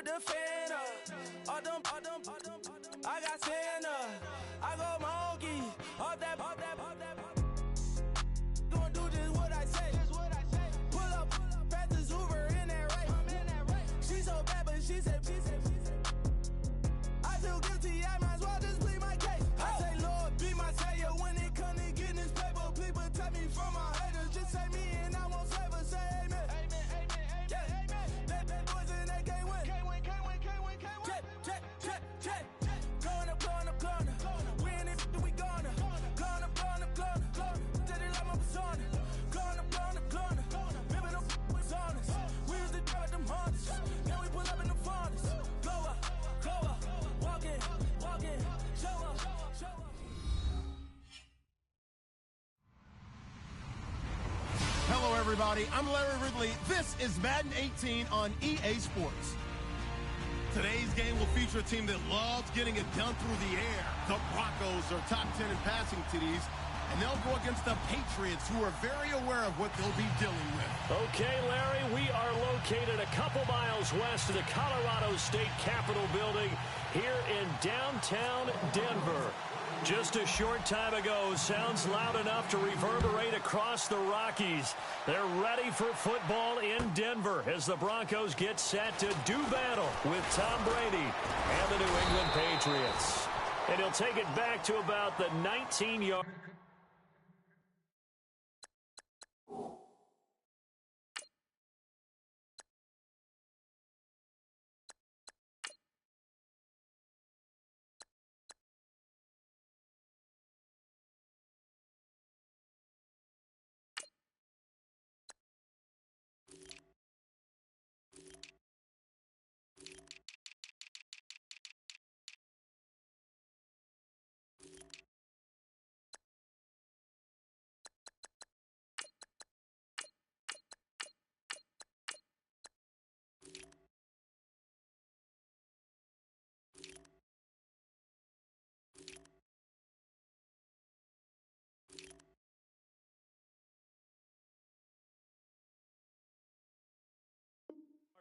with the fan up. I got Santa. I go monkey. Off that. Gonna do just what I say. Pull up, fast as Uber in that race. She so bad, but she said. I feel guilty, I might as well just plead my case. I say, Lord, be my savior when it comes to getting this paper. People tell me from my haters, just say me and I won't save her. Say amen. Bad boys and they can't win. Check. Going up. We in it, we gonna. Going up. Did it like my persona. Going up. Bibbing up was honest. We used to drop them hunters. Now we pull up in the furnace. Glow up. Walk in. Show up. Hello, everybody. I'm Larry Ridley. This is Madden 18 on EA Sports. Today's game will feature a team that loves getting it done through the air. The Broncos are top 10 in passing TDs, and they'll go against the Patriots, who are very aware of what they'll be dealing with. Okay, Larry, we are located a couple miles west of the Colorado State Capitol building here in downtown Denver. Just a short time ago, sounds loud enough to reverberate across the Rockies. They're ready for football in Denver as the Broncos get set to do battle with Tom Brady and the New England Patriots. And he'll take it back to about the 19-yard.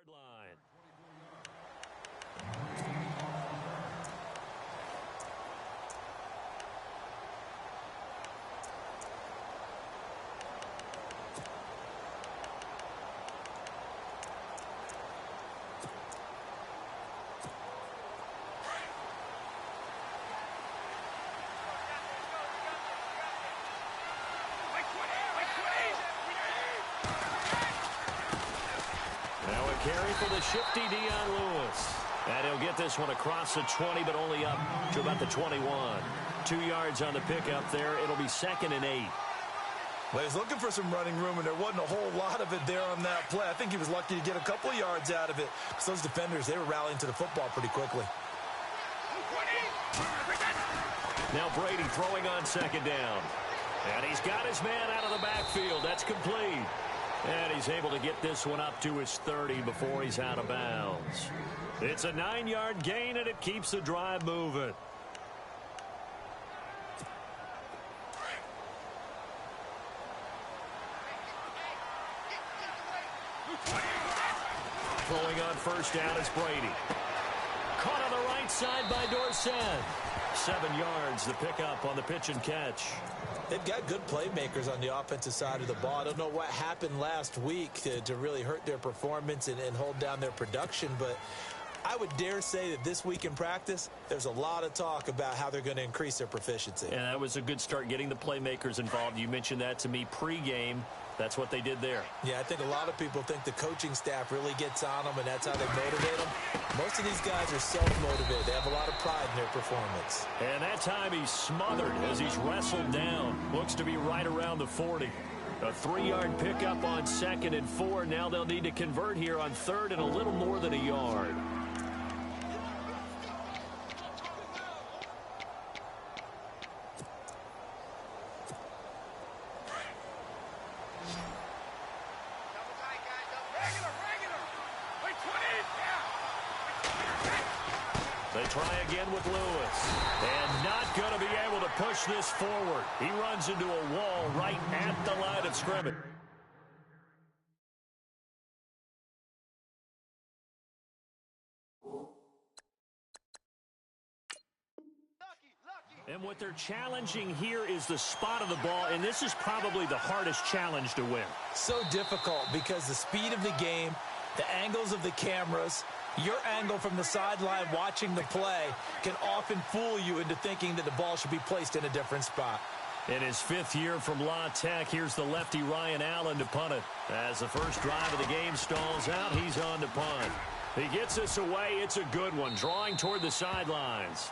Line. Carry for the shifty Dion Lewis. And he'll get this one across the 20, but only up to about the 21. 2 yards on the pickup there. It'll be 2nd and 8. Well, he's looking for some running room, and there wasn't a whole lot of it there on that play. I think he was lucky to get a couple of yards out of it, because those defenders, they were rallying to the football pretty quickly. Now Brady throwing on 2nd down. And he's got his man out of the backfield. That's complete. And he's able to get this one up to his 30 before he's out of bounds. It's a 9-yard gain, and it keeps the drive moving. Throwing on 1st down is Brady. Caught on the right side by Dorsett. 7 yards, the pickup on the pitch and catch. They've got good playmakers on the offensive side of the ball. I don't know what happened last week to really hurt their performance and hold down their production, but I would dare say that this week in practice, there's a lot of talk about how they're going to increase their proficiency. And that was a good start, getting the playmakers involved. You mentioned that to me pregame. That's what they did there. Yeah, I think a lot of people think the coaching staff really gets on them, and that's how they motivate them. Most of these guys are self-motivated. They have a lot of pride in their performance. And that time he's smothered as he's wrestled down. Looks to be right around the 40. A 3-yard pickup on 2nd and 4. Now they'll need to convert here on 3rd and a little more than a yard. They try again with Lewis. And not going to be able to push this forward. He runs into a wall right at the line of scrimmage. And what they're challenging here is the spot of the ball, and this is probably the hardest challenge to win. So difficult because the speed of the game, the angles of the cameras, your angle from the sideline watching the play can often fool you into thinking that the ball should be placed in a different spot. In his 5th year from La Tech, here's the lefty Ryan Allen to punt it. As the first drive of the game stalls out, he's on to punt. He gets this away. It's a good one, drawing toward the sidelines.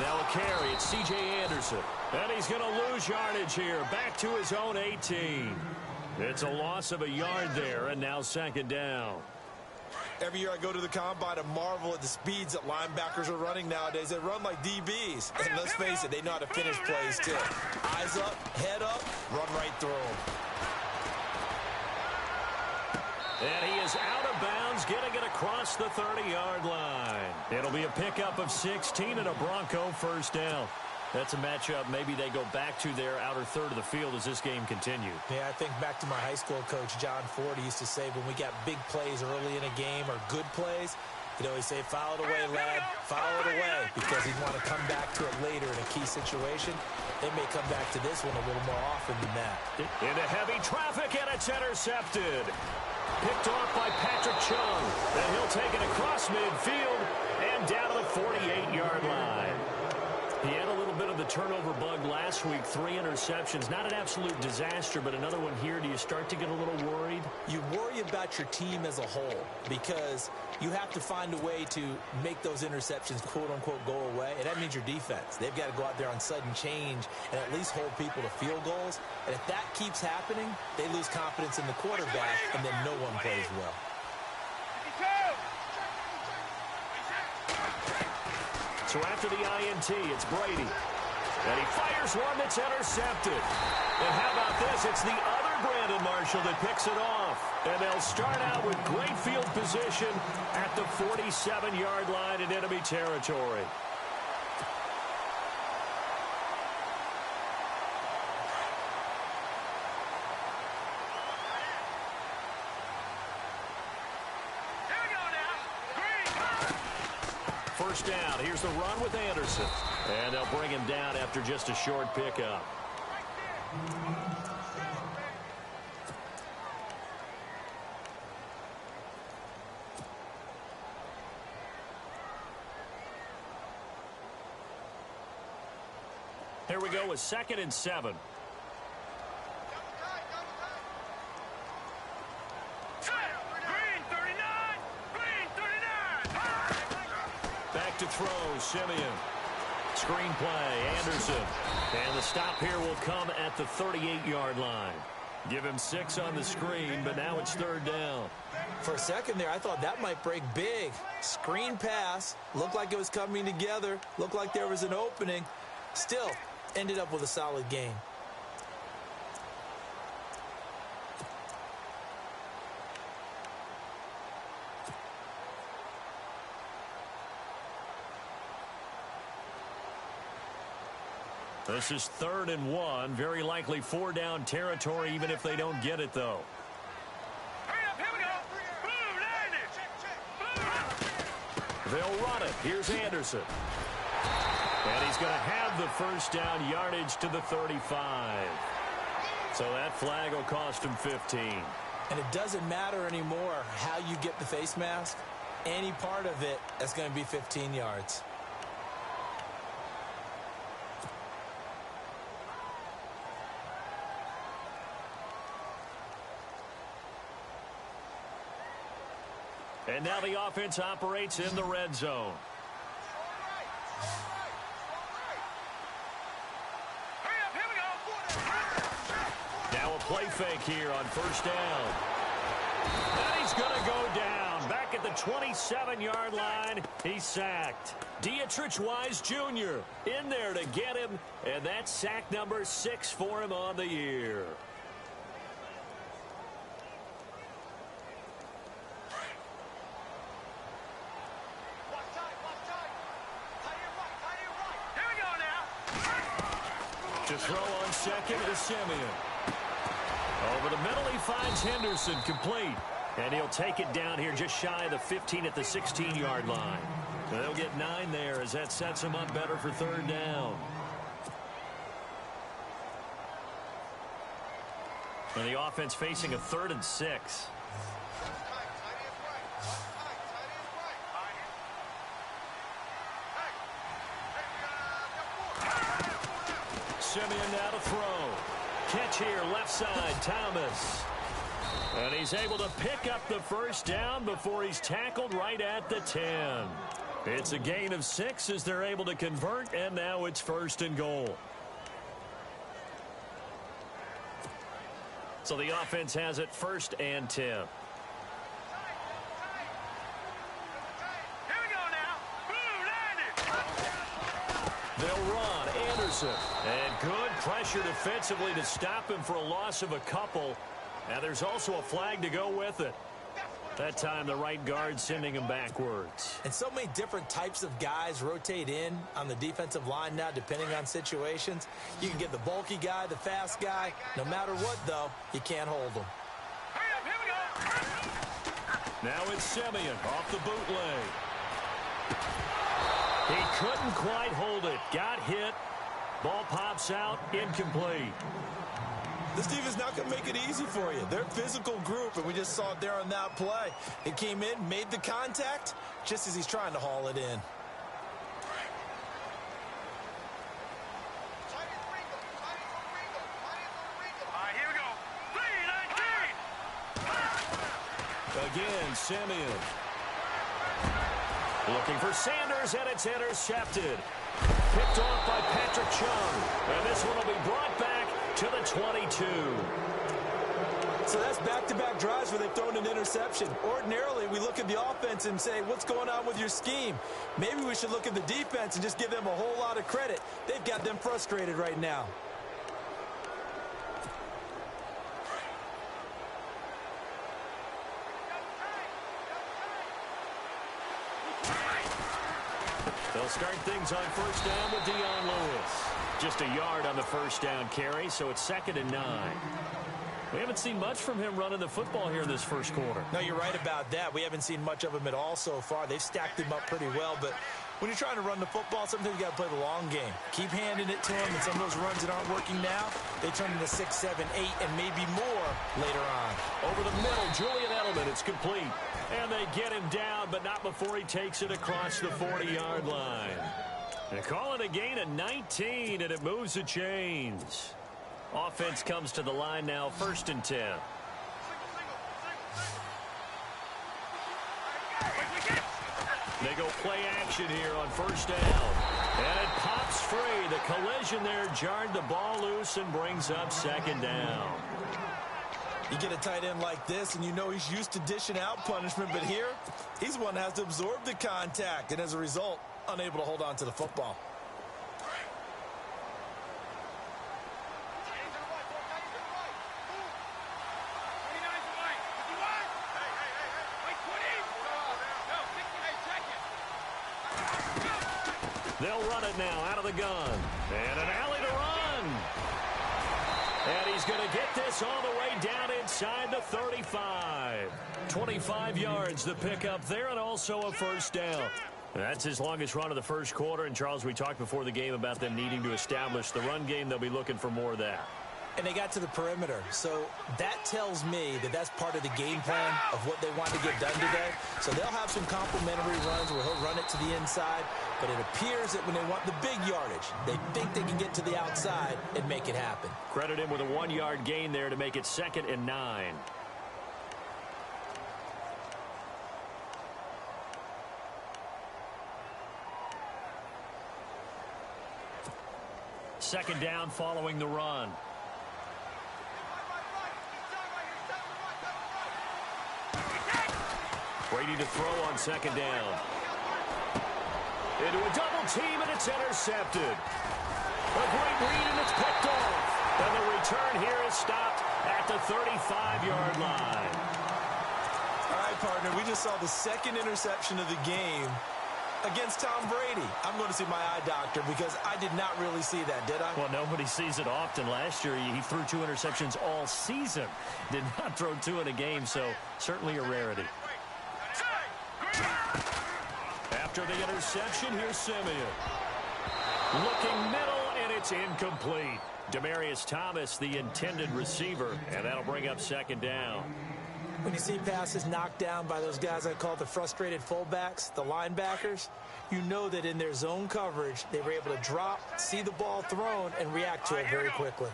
Now a carry, it's C.J. Anderson. And he's going to lose yardage here, back to his own 18. It's a loss of a yard there, and now 2nd down. Every year I go to the combine and marvel at the speeds that linebackers are running nowadays. They run like DBs. And let's face it, they know how to finish plays too. Eyes up, head up, run right through them. And he is out of bounds, getting it across the 30-yard line. It'll be a pickup of 16 and a Bronco first down. That's a matchup maybe they go back to their outer third of the field as this game continues. Yeah, I think back to my high school coach, John Ford. He used to say when we got big plays early in a game or good plays, he'd always say, foul it away, lad, foul it away, because he'd want to come back to it later in a key situation. They may come back to this one a little more often than that. Into heavy traffic, and it's intercepted. Picked off by Patrick Chung. And he'll take it across midfield and down to the 48-yard line. He had a little bit of the turnover bug last week, 3 interceptions. Not an absolute disaster, but another one here. Do you start to get a little worried? You worry about your team as a whole because you have to find a way to make those interceptions, quote-unquote, go away. And that means your defense. They've got to go out there on sudden change and at least hold people to field goals. And if that keeps happening, they lose confidence in the quarterback, and then no one plays well. So after the INT, it's Brady. And he fires one that's intercepted. And how about this? It's the other Brandon Marshall that picks it off. And they'll start out with great field position at the 47-yard line in enemy territory. First down. Here's the run with Anderson. And they'll bring him down after just a short pickup. Here we go with 2nd and 7. Back to throw, Simeon. Screen play, Anderson. And the stop here will come at the 38-yard line. Give him 6 on the screen, but now it's 3rd down. For a second there, I thought that might break big. Screen pass. Looked like it was coming together. Looked like there was an opening. Still, ended up with a solid game. This is 3rd and 1. Very likely 4-down territory, even if they don't get it, though. Hurry up, here we go. They'll run it. Here's Anderson. And he's going to have the first down yardage to the 35. So that flag will cost him 15. And it doesn't matter anymore how you get the face mask. Any part of it, that's going to be 15 yards. And now the offense operates in the red zone. Now a play fake here on first down. And he's going to go down. Back at the 27-yard line, he's sacked. Dietrich Wise Jr. in there to get him, and that's sack number 6 for him on the year. To throw on second is Simeon. Over the middle, he finds Henderson, complete. And he'll take it down here just shy of the 15 at the 16-yard line. They'll get 9 there as that sets him up better for third down. And the offense facing a 3rd and 6. Simeon now to throw. Catch here, left side, Thomas. And he's able to pick up the first down before he's tackled right at the 10. It's a gain of 6 as they're able to convert, and now it's 1st and goal. So the offense has it 1st and 10. Here we go now. They'll run. Anderson. And good pressure defensively to stop him for a loss of a couple. And there's also a flag to go with it. That time the right guard sending him backwards. And so many different types of guys rotate in on the defensive line now depending on situations. You can get the bulky guy, the fast guy. No matter what, though, you can't hold them. Hurry up, here we go. Now it's Simeon off the bootleg. He couldn't quite hold it. Got hit. Ball pops out. Incomplete. This defense not going to make it easy for you. They're a physical group, and we just saw it there on that play. It came in, made the contact, just as he's trying to haul it in. All right, here we go. 3-19. Again, Simeon. Looking for Sanders, and it's intercepted. Picked off by Patrick Chung. And this one will be brought back to the 22. So that's back-to-back drives where they've thrown an interception. Ordinarily, we look at the offense and say, what's going on with your scheme? Maybe we should look at the defense and just give them a whole lot of credit. They've got them frustrated right now. They'll start things on first down with Dion Lewis. Just a yard on the first down carry, so it's 2nd and 9. We haven't seen much from him running the football here in this first quarter. No, you're right about that. We haven't seen much of him at all so far. They've stacked him up pretty well, but when you're trying to run the football, sometimes you got to play the long game. Keep handing it to him, and some of those runs that aren't working now, they turn into 6, 7, 8, and maybe more later on. Over the middle, Julian Edelman, it's complete. And they get him down, but not before he takes it across the 40-yard line. They call it a gain of 19, and it moves the chains. Offense comes to the line now, 1st and 10. They go play action here on first down. And it pops free. The collision there jarred the ball loose and brings up 2nd down. You get a tight end like this, and you know he's used to dishing out punishment, but here, he's the one that has to absorb the contact, and as a result, unable to hold on to the football. They'll run it now out of the gun. And an alley to run. And he's going to get this all the way down inside the 35. 25 yards the pickup there, and also a first down. That's his longest run of the first quarter. And, Charles, we talked before the game about them needing to establish the run game. They'll be looking for more of that. And they got to the perimeter. So that tells me that that's part of the game plan of what they want to get done today. So they'll have some complimentary runs where he'll run it to the inside. But it appears that when they want the big yardage, they think they can get to the outside and make it happen. Credit him with a 1-yard gain there to make it 2nd and 9. Second down following the run. Brady to throw on second down. Into a double team, and it's intercepted. A great read, and it's picked off. And the return here is stopped at the 35-yard line. All right, partner, we just saw the 2nd interception of the game. against Tom Brady. I'm going to see my eye doctor because I did not really see that, did I? Well, nobody sees it often. Last year, he threw 2 interceptions all season. Did not throw 2 in a game, so certainly a rarity. After the interception, here's Simeon. Looking middle, and it's incomplete. Demaryius Thomas, the intended receiver, and that'll bring up second down. When you see passes knocked down by those guys I call the frustrated fullbacks, the linebackers, you know that in their zone coverage, they were able to drop, see the ball thrown, and react to it very quickly.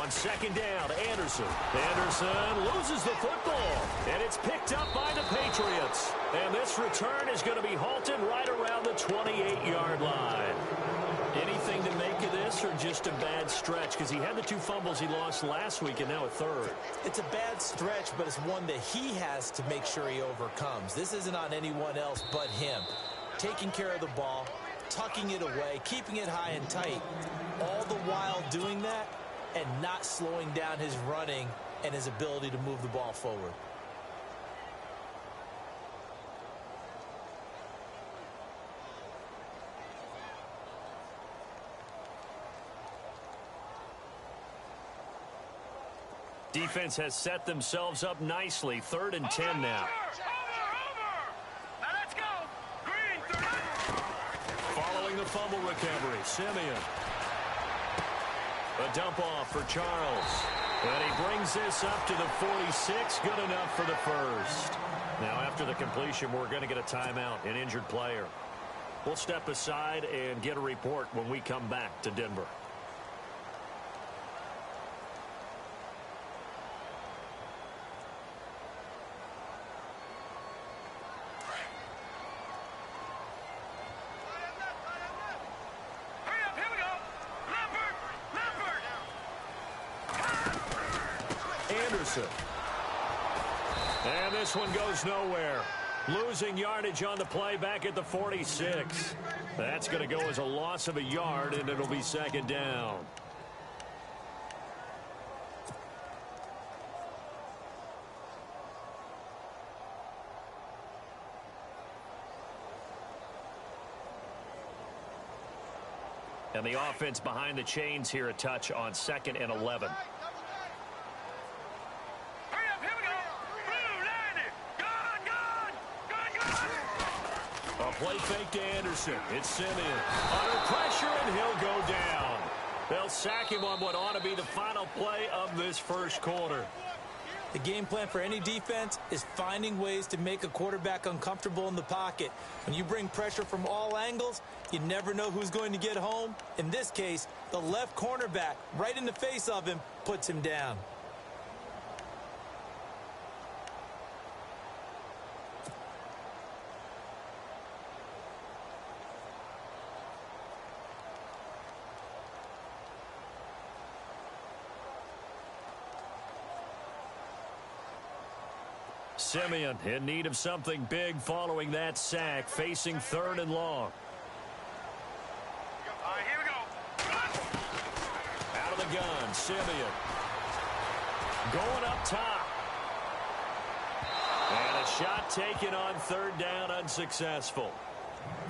On second down, Anderson. Anderson loses the football, and it's picked up by the Patriots. And this return is going to be halted right around the 28-yard line. Anything to make of this, or just a bad stretch? Because he had the 2 fumbles he lost last week and now a third. It's a bad stretch, but it's one that he has to make sure he overcomes. This isn't on anyone else but him. Taking care of the ball, tucking it away, keeping it high and tight, all the while doing that and not slowing down his running and his ability to move the ball forward. Defense has set themselves up nicely. 3rd and 10 now. Now let's go. Green, Following the fumble recovery, Simeon. A dump off for Charles. And he brings this up to the 46. Good enough for the first. Now, after the completion, we're going to get a timeout, an injured player. We'll step aside and get a report when we come back to Denver. And this one goes nowhere. Losing yardage on the play back at the 46. That's going to go as a loss of a yard, and it'll be second down. And the offense behind the chains here a touch on 2nd and 11. Play fake to Anderson. It's Simeon. Under pressure, and he'll go down. They'll sack him on what ought to be the final play of this first quarter. The game plan for any defense is finding ways to make a quarterback uncomfortable in the pocket. When you bring pressure from all angles, you never know who's going to get home. In this case, the left cornerback, right in the face of him, puts him down. Simeon in need of something big following that sack, facing 3rd and long. All right, here we go. Out of the gun, Simeon. Going up top. And a shot taken on 3rd down, unsuccessful.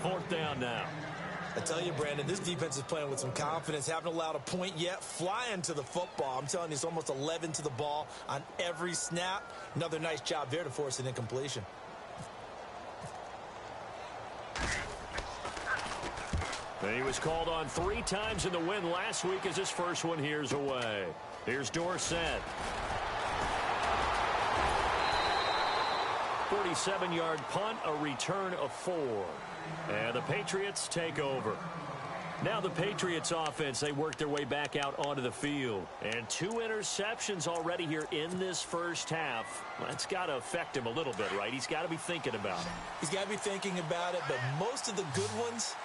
4th down now. I tell you, Brandon, this defense is playing with some confidence. Haven't allowed a point yet. Flying to the football. I'm telling you, it's almost 11 to the ball on every snap. Another nice job there to force an incompletion. He was called on 3 times in the win last week as his first one here's away. Here's Dorsett. 47-yard punt, a return of 4. And the Patriots take over. Now the Patriots offense, they work their way back out onto the field. And 2 interceptions already here in this first half. That's got to affect him a little bit, right? He's got to be thinking about it. He's got to be thinking about it, but most of the good ones,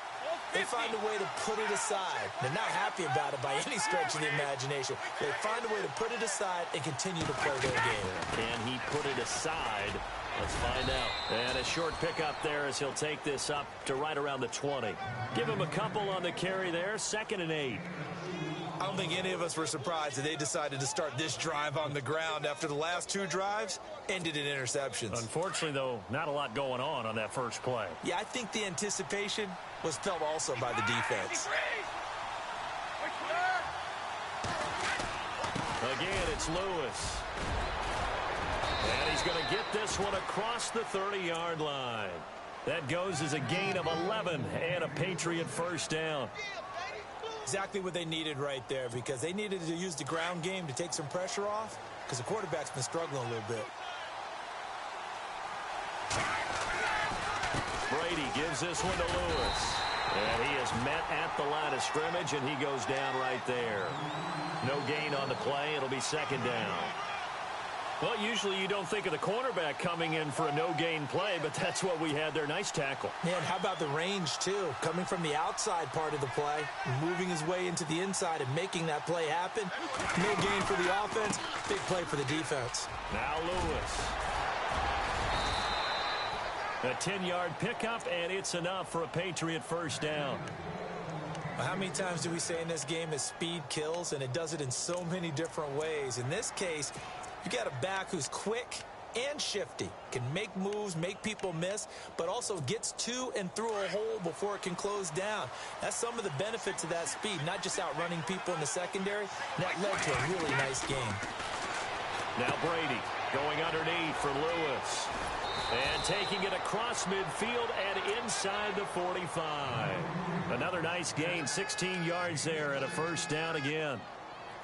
they find a way to put it aside. They're not happy about it by any stretch of the imagination. They find a way to put it aside and continue to play their game. Can he put it aside? Let's find out. And a short pickup there as he'll take this up to right around the 20. Give him a couple on the carry there. 2nd and 8. I don't think any of us were surprised that they decided to start this drive on the ground after the last 2 drives ended in interceptions. Unfortunately, though, not a lot going on that first play. Yeah, I think the anticipation was felt also by the defense. Again, it's Lewis. And he's going to get this one across the 30-yard line. That goes as a gain of 11 and a Patriot first down. Exactly what they needed right there, because they needed to use the ground game to take some pressure off, because the quarterback's been struggling a little bit. Brady gives this one to Lewis. And he is met at the line of scrimmage, and he goes down right there. No gain on the play. It'll be second down. Well, usually you don't think of the cornerback coming in for a no-gain play, but that's what we had there. Nice tackle. Man, how about the range, too? Coming from the outside part of the play, moving his way into the inside and making that play happen. No gain for the offense, big play for the defense. Now Lewis. A 10-yard pickup, and it's enough for a Patriot first down. Well, how many times do we say in this game that speed kills, and it does it in so many different ways? In this case, you got a back who's quick and shifty, can make moves, make people miss, but also gets to and through a hole before it can close down. That's some of the benefits of that speed, not just outrunning people in the secondary. That led to a really nice game. Now Brady going underneath for Lewis. And taking it across midfield and inside the 45. Another nice gain, 16 yards there and a first down again.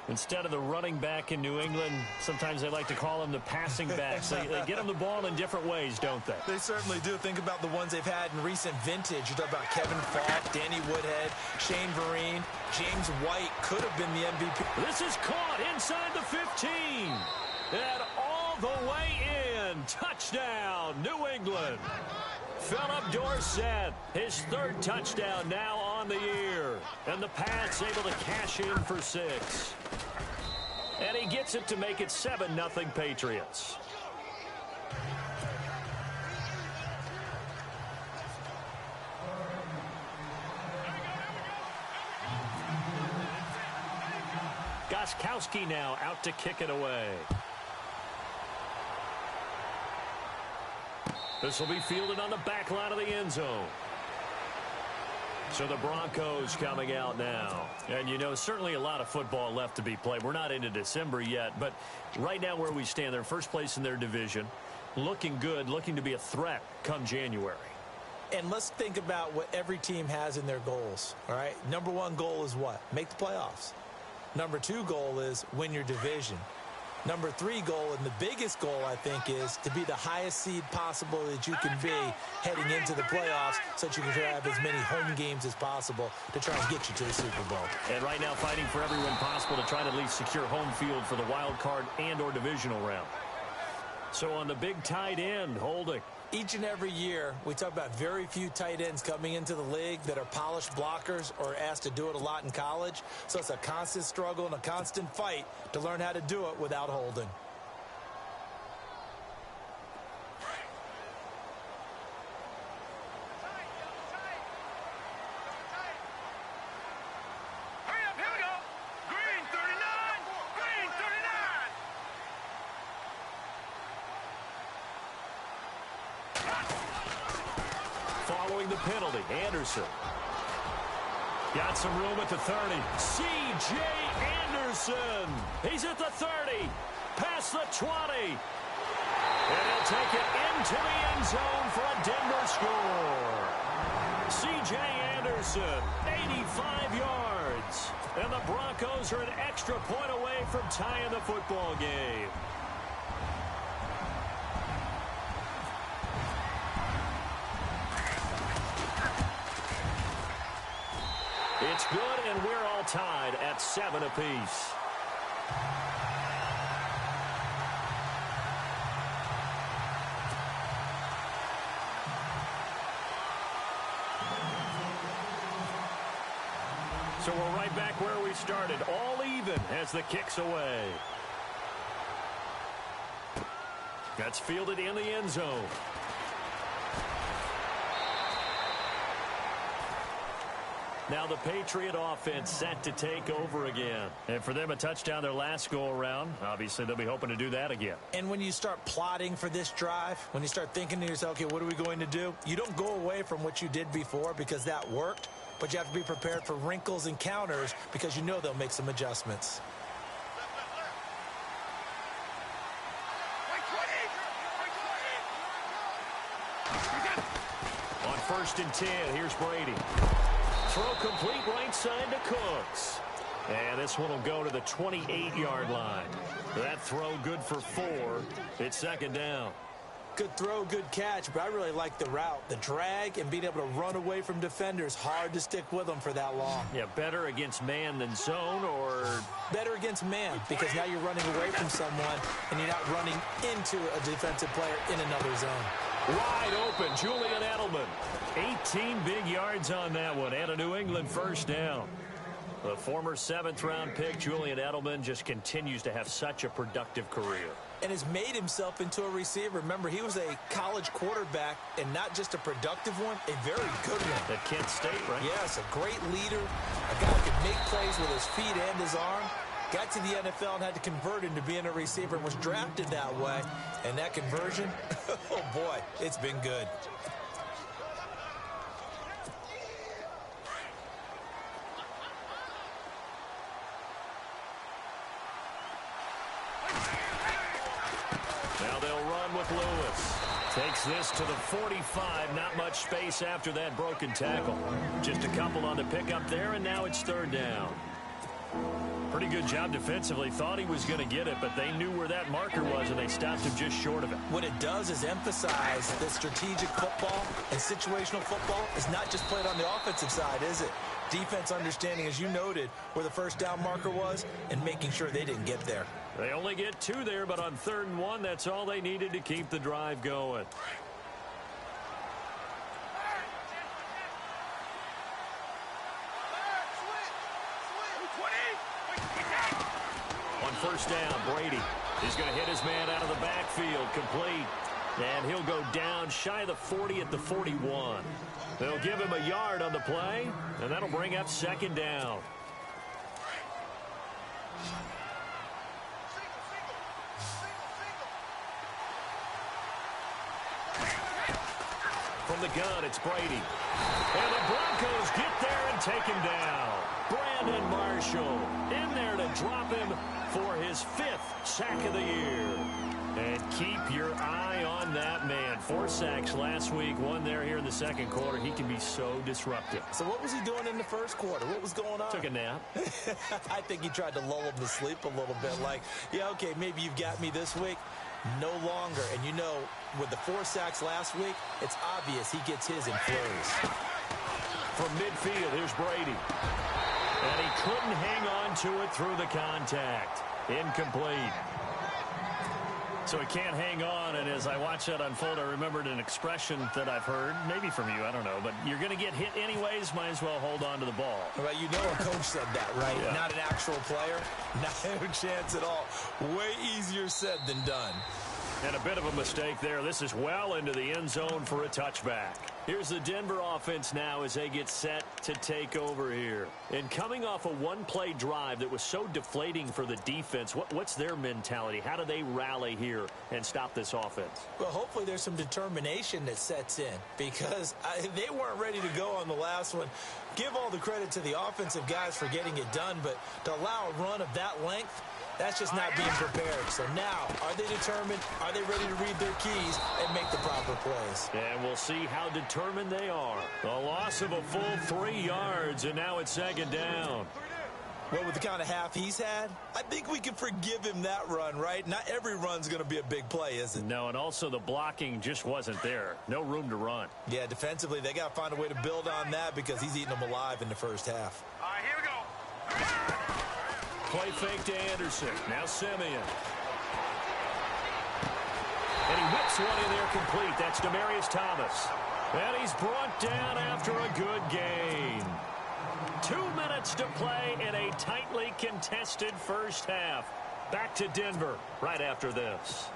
Instead of the running back in New England, sometimes they like to call them the passing backs. They get them the ball in different ways, don't they? They certainly do. Think about the ones they've had in recent vintage. You talk about Kevin Falk, Danny Woodhead, Shane Vereen, James White could have been the MVP. This is caught inside the 15. And all the way in. Touchdown, New England. Philip Dorsett, his 3rd touchdown now on the year. And the Pats able to cash in for 6. And he gets it to make it 7-0 Patriots. Gostkowski now out to kick it away. This will be fielded on the back line of the end zone. So the Broncos coming out now. And, you know, certainly a lot of football left to be played. We're not into December yet, but right now where we stand, they're first place in their division. Looking good, looking to be a threat come January. And let's think about what every team has in their goals, all right? Number 1 goal is what? Make the playoffs. Number 2 goal is win your division. Number 3 goal, and the biggest goal, I think, is to be the highest seed possible that you can be heading into the playoffs so that you can have as many home games as possible to try and get you to the Super Bowl. And right now fighting for every win possible to try to at least secure home field for the wild card and or divisional round. So on the big tight end, holding. Each and every year, we talk about very few tight ends coming into the league that are polished blockers or asked to do it a lot in college. So it's a constant struggle and a constant fight to learn how to do it without holding. Following the penalty, Anderson. Got some room at the 30. C.J. Anderson. He's at the 30. Past the 20. And he'll take it into the end zone for a Denver score. C.J. Anderson, 85 yards. And the Broncos are an extra point away from tying the football game. It's good, and we're all tied at 7 apiece. So we're right back where we started, all even as the kick's away. That's fielded in the end zone. Now the Patriot offense set to take over again. And for them, a touchdown their last go-around. Obviously, they'll be hoping to do that again. And when you start plotting for this drive, when you start thinking to yourself, okay, what are we going to do? You don't go away from what you did before because that worked, but you have to be prepared for wrinkles and counters because you know they'll make some adjustments. On 1st and 10, here's Brady. Throw complete right side to Cooks. And this one will go to the 28-yard line. That throw good for 4. It's 2nd down. Good throw, good catch, but I really like the route. The drag and being able to run away from defenders. Hard to stick with them for that long. Yeah, better against man than zone, or better against man, because now you're running away from someone and you're not running into a defensive player in another zone. Wide open, Julian Edelman. 18 big yards on that one, and a New England 1st down. The former 7th-round pick, Julian Edelman, just continues to have such a productive career. And has made himself into a receiver. Remember, he was a college quarterback, and not just a productive one, a very good one. At Kent State, right? Yes, a great leader, a guy who can make plays with his feet and his arm. Got to the NFL and had to convert into being a receiver and was drafted that way. And that conversion, oh boy, it's been good. Now they'll run with Lewis. Takes this to the 45. Not much space after that broken tackle. Just a couple on the pickup there, and now it's 3rd down. Pretty good job defensively. Thought he was going to get it, but they knew where that marker was, and they stopped him just short of it. What it does is emphasize that strategic football and situational football is not just played on the offensive side, is it? Defense understanding, as you noted, where the 1st down marker was and making sure they didn't get there. They only get 2 there, but on 3rd and 1, that's all they needed to keep the drive going. On 1st down, Brady is going to hit his man out of the backfield, complete. And he'll go down shy of the 40 at the 41. They'll give him a yard on the play, and that'll bring up 2nd down. From the gun, it's Brady. And the Broncos get there and take him down. Brandon Marshall in there to drop him for his 5th sack of the year. And keep your eye on that man. 4 sacks last week, 1 there here in the 2nd quarter. He can be so disruptive. So what was he doing in the 1st quarter? What was going on? Took a nap. I think he tried to lull him to sleep a little bit. Like, yeah, okay, maybe you've got me this week. No longer. And you know, with the 4 sacks last week, it's obvious he gets his in flurries. From midfield, here's Brady. And he couldn't hang on to it through the contact. Incomplete. So he can't hang on, and as I watch that unfold, I remembered an expression that I've heard, maybe from you, I don't know, but you're going to get hit anyways, might as well hold on to the ball. Well, you know a coach said that, right? Yeah. Not an actual player. No chance at all. Way easier said than done. And a bit of a mistake there. This is well into the end zone for a touchback. Here's the Denver offense now as they get set to take over here. And coming off a one-play drive that was so deflating for the defense, what's their mentality? How do they rally here and stop this offense? Well, hopefully there's some determination that sets in because they weren't ready to go on the last one. Give all the credit to the offensive guys for getting it done, but to allow a run of that length, that's just not being prepared. So now, are they determined? Are they ready to read their keys and make the proper plays? And we'll see how determined they are. The loss of a full 3 yards, and now it's second down. Well, with the kind of half he's had, I think we can forgive him that run, right? Not every run's going to be a big play, is it? No, and also the blocking just wasn't there. No room to run. Yeah, defensively, they got to find a way to build on that because he's eating them alive in the first half. All right, here we go. Play fake to Anderson. Now Simeon. And he whips one in there complete. That's Demaryius Thomas. And he's brought down after a good gain. 2 minutes to play in a tightly contested first half. Back to Denver right after this.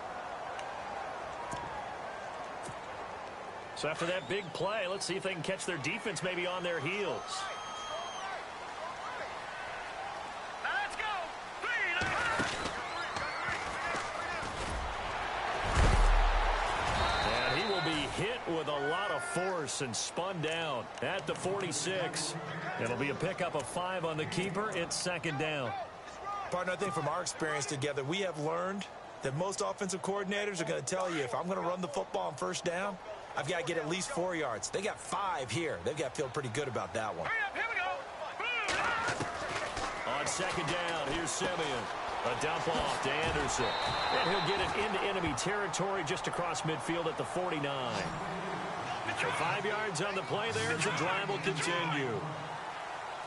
So after that big play, let's see if they can catch their defense maybe on their heels. loose and spun down at the 46. It'll be a pickup of 5 on the keeper. It's second down. Partner, I think from our experience together, we have learned that most offensive coordinators are going to tell you, if I'm going to run the football on first down, I've got to get at least 4 yards. They got 5 here. They've got to feel pretty good about that one. On second down, here's Simeon. A dump off to Anderson. And he'll get it into enemy territory just across midfield at the 49. So 5 yards on the play there as the drive will continue.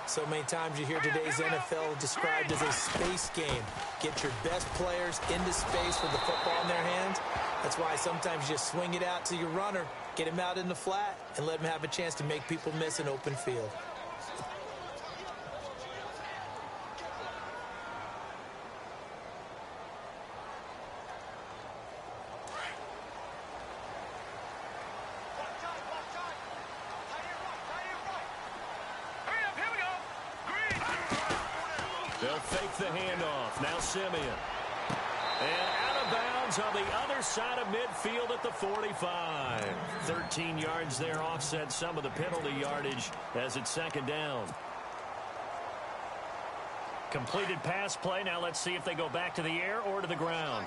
So many times you hear today's NFL described as a space game. Get your best players into space with the football in their hands. That's why sometimes you just swing it out to your runner, get him out in the flat, and let him have a chance to make people miss an open field. They'll fake the handoff. Now Simeon. And out of bounds on the other side of midfield at the 45. 13 yards there, offset some of the penalty yardage as it's second down. Completed pass play. Now let's see if they go back to the air or to the ground.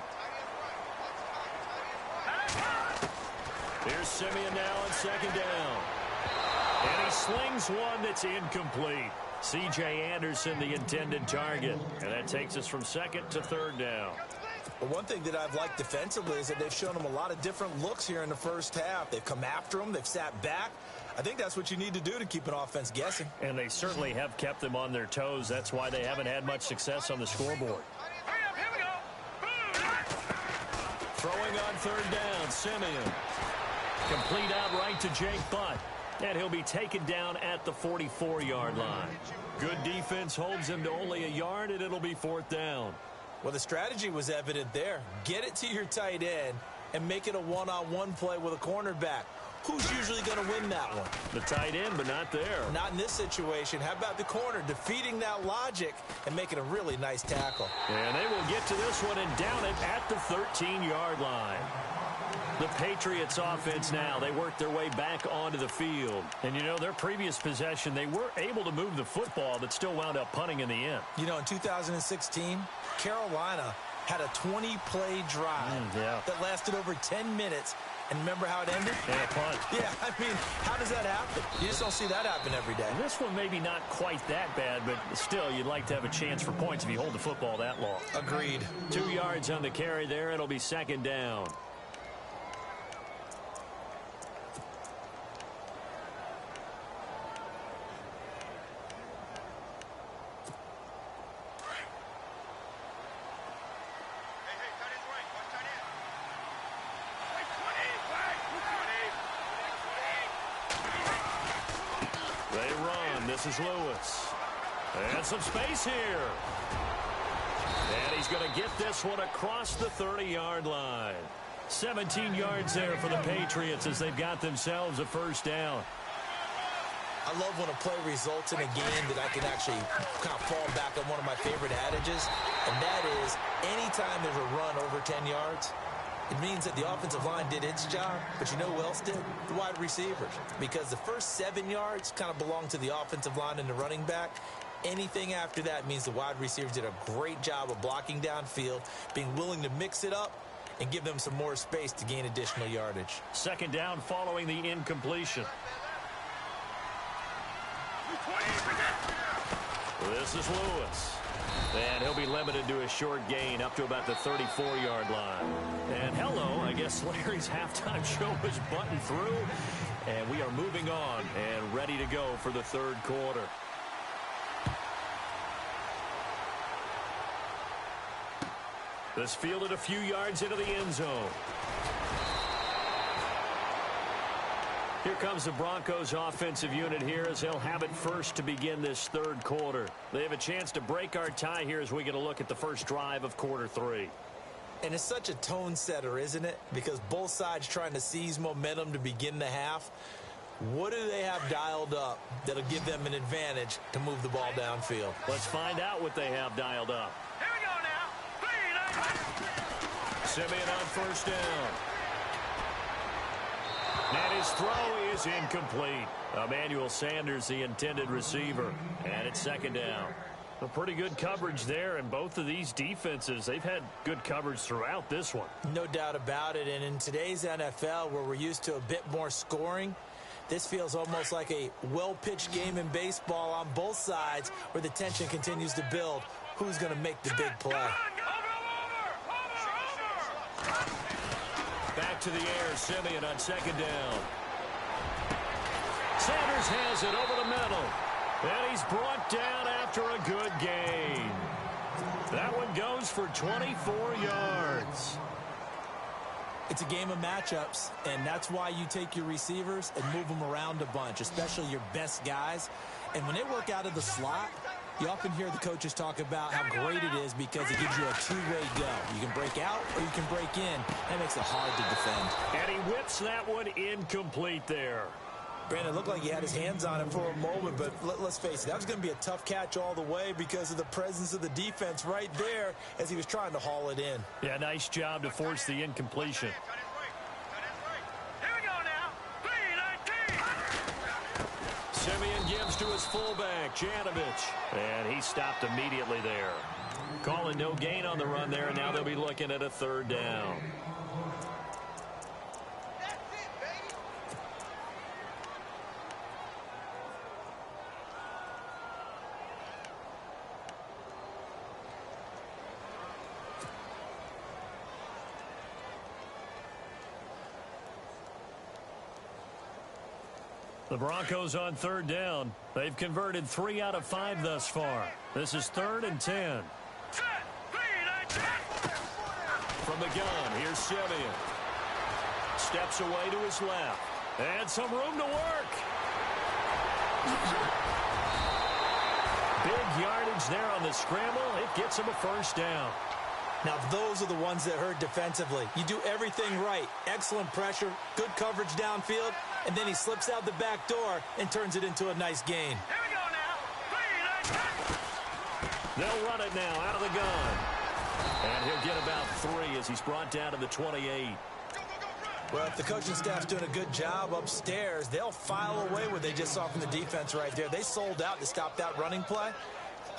Here's Simeon now on second down. And he slings one that's incomplete. C.J. Anderson, the intended target. And that takes us from second to third down. Well, one thing that I've liked defensively is that they've shown them a lot of different looks here in the first half. They've come after them. They've sat back. I think that's what you need to do to keep an offense guessing. And they certainly have kept them on their toes. That's why they haven't had much success on the scoreboard. Throwing on third down, Simeon. Complete out right to Jake Butt. And he'll be taken down at the 44-yard line. Good defense holds him to only a yard, and it'll be fourth down. Well, the strategy was evident there. Get it to your tight end and make it a one-on-one play with a cornerback. Who's usually going to win that one? The tight end, but not there. Not in this situation. How about the corner defeating that logic and making a really nice tackle? And they will get to this one and down it at the 13-yard line. The Patriots offense now, they work their way back onto the field. And, you know, their previous possession, they were able to move the football but still wound up punting in the end. You know, in 2016, Carolina had a 20-play drive that lasted over 10 minutes. And remember how it ended? And a punt. Yeah, I mean, how does that happen? You just don't see that happen every day. This one maybe not quite that bad, but still, you'd like to have a chance for points if you hold the football that long. Agreed. 2 yards on the carry there. It'll be second down. This is Lewis. And some space here. And he's going to get this one across the 30-yard line. 17 yards there for the Patriots as they've got themselves a first down. I love when a play results in a game that I can actually kind of fall back on one of my favorite adages, and that is anytime there's a run over 10 yards, it means that the offensive line did its job, but you know who else did? The wide receivers. Because the first 7 yards kind of belong to the offensive line and the running back. Anything after that means the wide receivers did a great job of blocking downfield, being willing to mix it up, and give them some more space to gain additional yardage. Second down following the incompletion. This is Lewis. And he'll be limited to a short gain up to about the 34-yard line. And hello, I guess Larry's halftime show was buttoned through. And we are moving on and ready to go for the third quarter. This fielded a few yards into the end zone. Here comes the Broncos offensive unit here as they'll have it first to begin this third quarter. They have a chance to break our tie here as we get a look at the first drive of quarter three. And it's such a tone setter, isn't it? Because both sides trying to seize momentum to begin the half. What do they have dialed up that'll give them an advantage to move the ball downfield? Let's find out what they have dialed up. Here we go now. Simeon on first down. And his throw is incomplete. Emmanuel Sanders, the intended receiver. And it's second down. A pretty good coverage there, and both of these defenses, they've had good coverage throughout this one. No doubt about it, and in today's NFL, where we're used to a bit more scoring, this feels almost like a well-pitched game in baseball on both sides where the tension continues to build. Who's going to make the big play? Back to the air, Simeon on second down. Sanders has it over the middle. And he's brought down after a good gain. That one goes for 24 yards. It's a game of matchups, and that's why you take your receivers and move them around a bunch, especially your best guys. And when they work out of the slot, you often hear the coaches talk about how great it is because it gives you a two-way go. You can break out or you can break in. That makes it hard to defend. And he whips that one incomplete there. Brandon, it looked like he had his hands on it for a moment, but let's face it, that was going to be a tough catch all the way because of the presence of the defense right there as he was trying to haul it in. Yeah, nice job to force the incompletion. Here we go now. 3-19. Simeon gives to his fullback, Janovich. And he stopped immediately there. Calling no gain on the run there, and now they'll be looking at a third down. The Broncos on third down. They've converted 3 out of 5 thus far. This is 3rd and 10. From the gun, here's Simeon. Steps away to his left. And some room to work. Big yardage there on the scramble. It gets him a first down. Now, those are the ones that hurt defensively. You do everything right. Excellent pressure, good coverage downfield, and then he slips out the back door and turns it into a nice gain. Here we go now. 3-19. They'll run it now out of the gun. And he'll get about 3 as he's brought down to the 28. Well, if the coaching staff's doing a good job upstairs, they'll file away what they just saw from the defense right there. They sold out to stop that running play.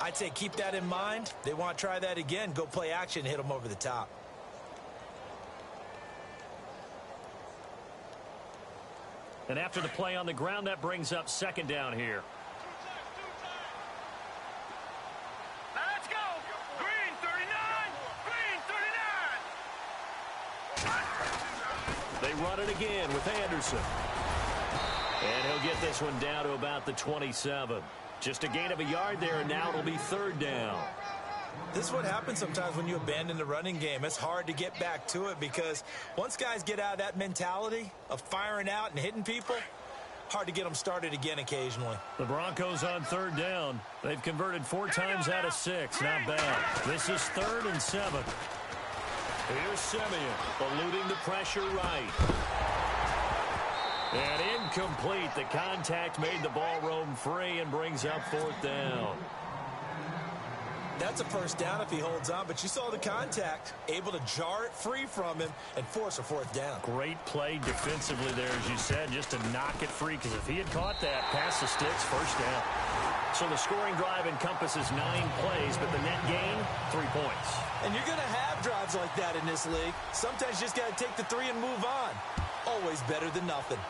I'd say keep that in mind. They want to try that again. Go play action, hit them over the top. And after the play on the ground, that brings up second down here. Now let's go. Green 39. Green 39. They run it again with Anderson. And he'll get this one down to about the 27. Just a gain of a yard there, and now it'll be third down. This is what happens sometimes when you abandon the running game. It's hard to get back to it because once guys get out of that mentality of firing out and hitting people, hard to get them started again occasionally. The Broncos on third down. They've converted 4 times out of 6. Not bad. This is 3rd and 7. Here's Simeon eluding the pressure right. And incomplete. The contact made the ball roam free and brings up 4th down. That's a first down if he holds on, but you saw the contact, able to jar it free from him and force a 4th down. Great play defensively there, as you said, just to knock it free, because if he had caught that, past the sticks, first down. So the scoring drive encompasses 9 plays, but the net gain, 3 points. And you're going to have drives like that in this league. Sometimes you just got to take the 3 and move on. Always better than nothing.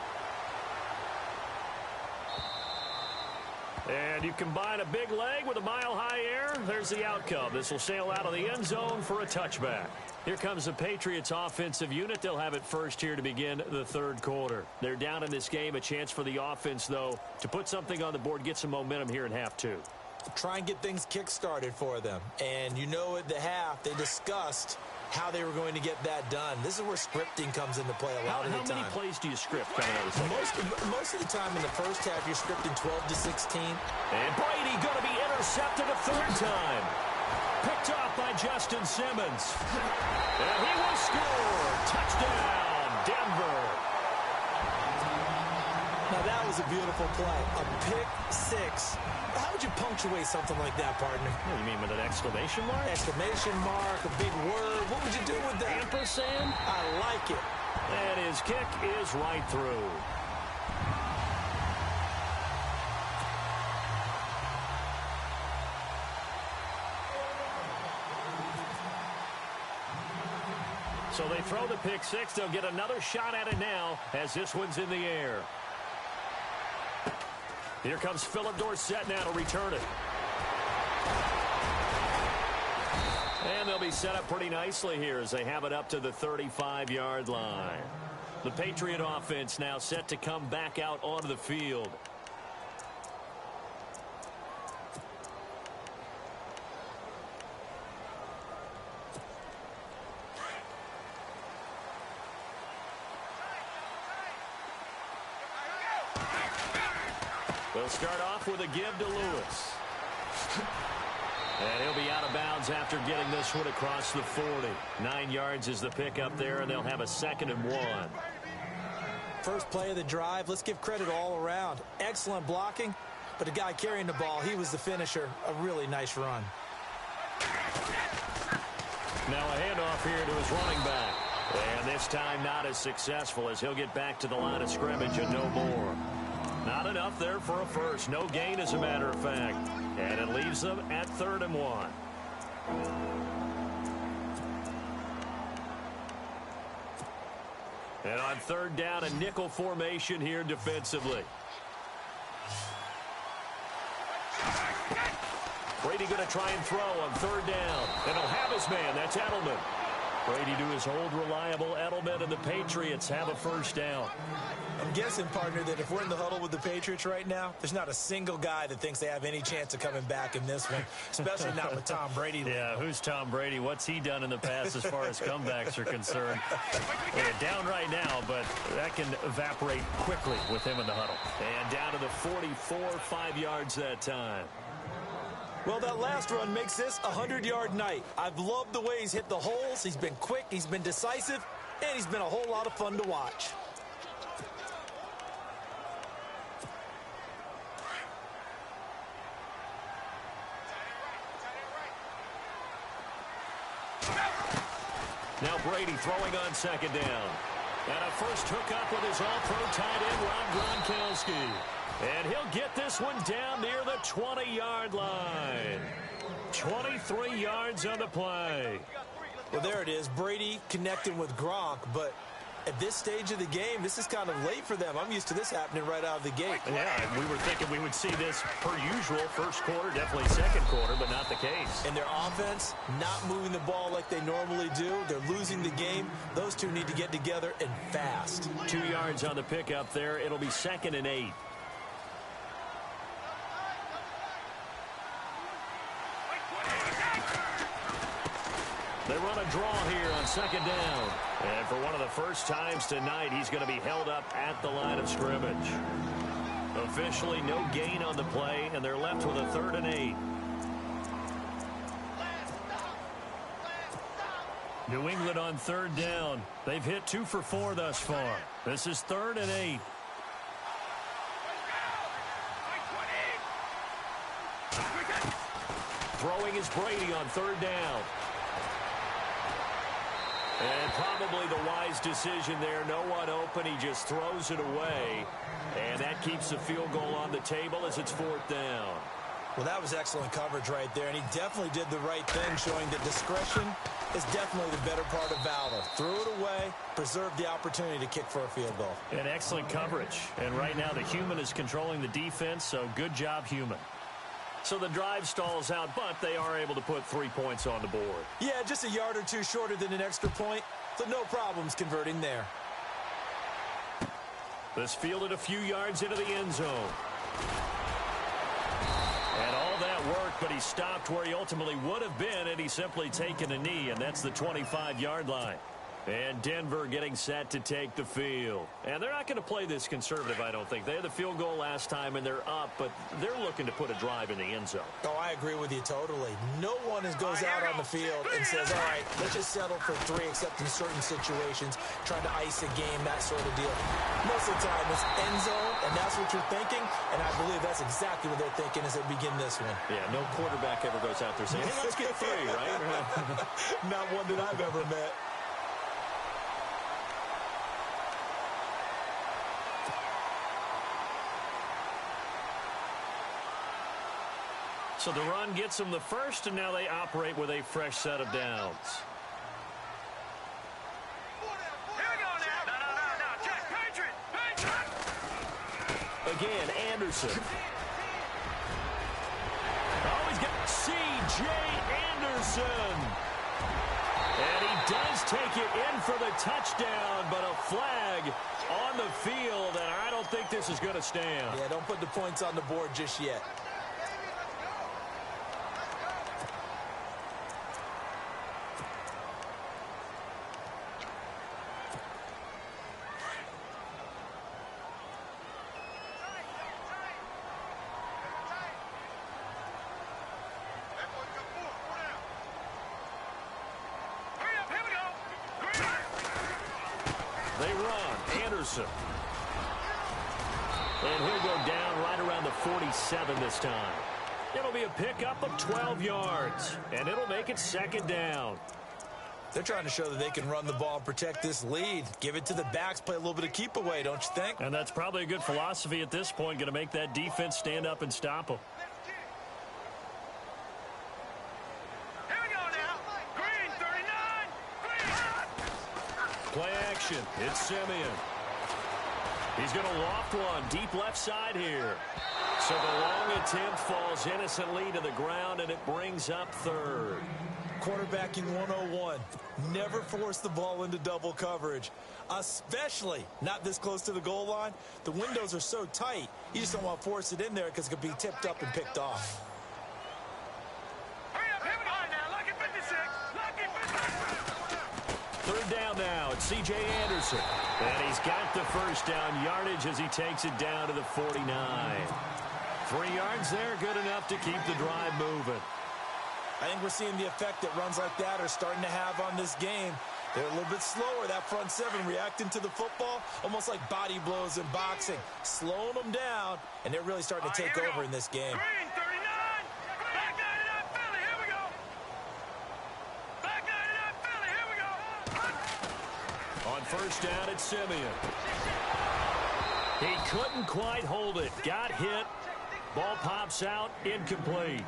And you combine a big leg with a mile-high air, there's the outcome. This will sail out of the end zone for a touchback. Here comes the Patriots offensive unit. They'll have it first here to begin the 3rd quarter. They're down in this game. A chance for the offense, though, to put something on the board, get some momentum here in half 2. Try and get things kick-started for them. And you know at the half, they discussed how they were going to get that done. This is where scripting comes into play a lot of the time. How many plays do you script coming out of this? Most of the time in the first half, you're scripting 12 to 16. And Brady going to be intercepted a 3rd time. Picked off by Justin Simmons. And he will score. Touchdown, Denver. Now that was a beautiful play. A pick 6. How would you punctuate something like that, partner? What do you mean, with an exclamation mark? Exclamation mark, a big word. What would you do with that? Ampersand? I like it. And his kick is right through. So they throw the pick six. They'll get another shot at it now as this one's in the air. Here comes Philip Dorsett now to return it. And they'll be set up pretty nicely here as they have it up to the 35-yard line. The Patriot offense now set to come back out onto the field. They'll start off with a give to Lewis. And he'll be out of bounds after getting this one across the 40. 9 yards is the pickup there, and they'll have a 2nd and 1. First play of the drive, let's give credit all around. Excellent blocking, but the guy carrying the ball, he was the finisher. A really nice run. Now a handoff here to his running back. And this time not as successful as he'll get back to the line of scrimmage and no more. Not enough there for a first. No gain, as a matter of fact. And it leaves them at 3rd and 1. And on 3rd down, a nickel formation here defensively. Brady going to try and throw on 3rd down. And he'll have his man. That's Edelman. Brady to his old reliable Edelman, and the Patriots have a 1st down. I'm guessing, partner, that if we're in the huddle with the Patriots right now, there's not a single guy that thinks they have any chance of coming back in this one, especially not with Tom Brady. Yeah, who's Tom Brady? What's he done in the past as far as comebacks are concerned? They're down right now, but that can evaporate quickly with him in the huddle. And down to the 44, 5 yards that time. Well, that last run makes this a 100-yard night. I've loved the way he's hit the holes. He's been quick, he's been decisive, and he's been a whole lot of fun to watch. Now Brady throwing on 2nd down. And a first hookup with his all-pro tight end, Rob Gronkowski. And he'll get this one down near the 20-yard line. 23 yards on the play. Well, there it is. Brady connecting with Gronk, but at this stage of the game, this is kind of late for them. I'm used to this happening right out of the gate. Yeah, we were thinking we would see this per usual. 1st quarter, definitely 2nd quarter, but not the case. And their offense not moving the ball like they normally do. They're losing the game. Those two need to get together and fast. 2 yards on the pickup there. It'll be 2nd and 8. They run a draw here on 2nd down. And for one of the first times tonight, he's going to be held up at the line of scrimmage. Officially no gain on the play, and they're left with a 3rd and 8. New England on 3rd down. They've hit 2 for 4 thus far. This is 3rd and 8. Throwing is Brady on 3rd down. And probably the wise decision there. No one open. He just throws it away. And that keeps the field goal on the table as it's 4th down. Well, that was excellent coverage right there. And he definitely did the right thing, showing that discretion is definitely the better part of valor. Threw it away, preserved the opportunity to kick for a field goal. And excellent coverage. And right now the human is controlling the defense, so good job, human. So the drive stalls out, but they are able to put 3 points on the board. Yeah, just a yard or two shorter than an extra point, so no problems converting there. This fielded a few yards into the end zone. And all that work, but he stopped where he ultimately would have been, and he's simply taken a knee, and that's the 25-yard line. And Denver getting set to take the field. And they're not going to play this conservative, I don't think. They had the field goal last time, and they're up, but they're looking to put a drive in the end zone. Oh, I agree with you totally. No one goes out on the field and says, all right, let's just settle for 3, except in certain situations, trying to ice a game, that sort of deal. Most of the time, it's end zone, and that's what you're thinking, and I believe that's exactly what they're thinking as they begin this one. Yeah, no quarterback ever goes out there saying, hey, let's get 3, right? Not one that I've ever met. So the run gets them the first, and now they operate with a fresh set of downs. Again, Anderson. Oh, he's got C.J. Anderson. And he does take it in for the touchdown, but a flag on the field, and I don't think this is going to stand. Yeah, don't put the points on the board just yet. They run. Anderson. And he'll go down right around the 47 this time. It'll be a pickup of 12 yards, and it'll make it second down. They're trying to show that they can run the ball and protect this lead. Give it to the backs, play a little bit of keep away, don't you think? And that's probably a good philosophy at this point, going to make that defense stand up and stop them. Play action. It's Simeon. He's going to loft one deep left side here. So the long attempt falls innocently to the ground, and it brings up third. Quarterbacking 101. Never force the ball into double coverage, especially not this close to the goal line. The windows are so tight, you just don't want to force it in there because it could be tipped up and picked off. Third down now. It's C.J. Anderson. And he's got the first down yardage as he takes it down to the 49. 3 yards there, good enough to keep the drive moving. I think we're seeing the effect that runs like that are starting to have on this game. They're a little bit slower, that front seven, reacting to the football, almost like body blows in boxing, slowing them down, and they're really starting to take over in this game. Green, 39. Back 99, Philly, here we go. Back 99, Philly, here we go. On first down, it's Simeon. He couldn't quite hold it. Got hit. Ball pops out, incomplete.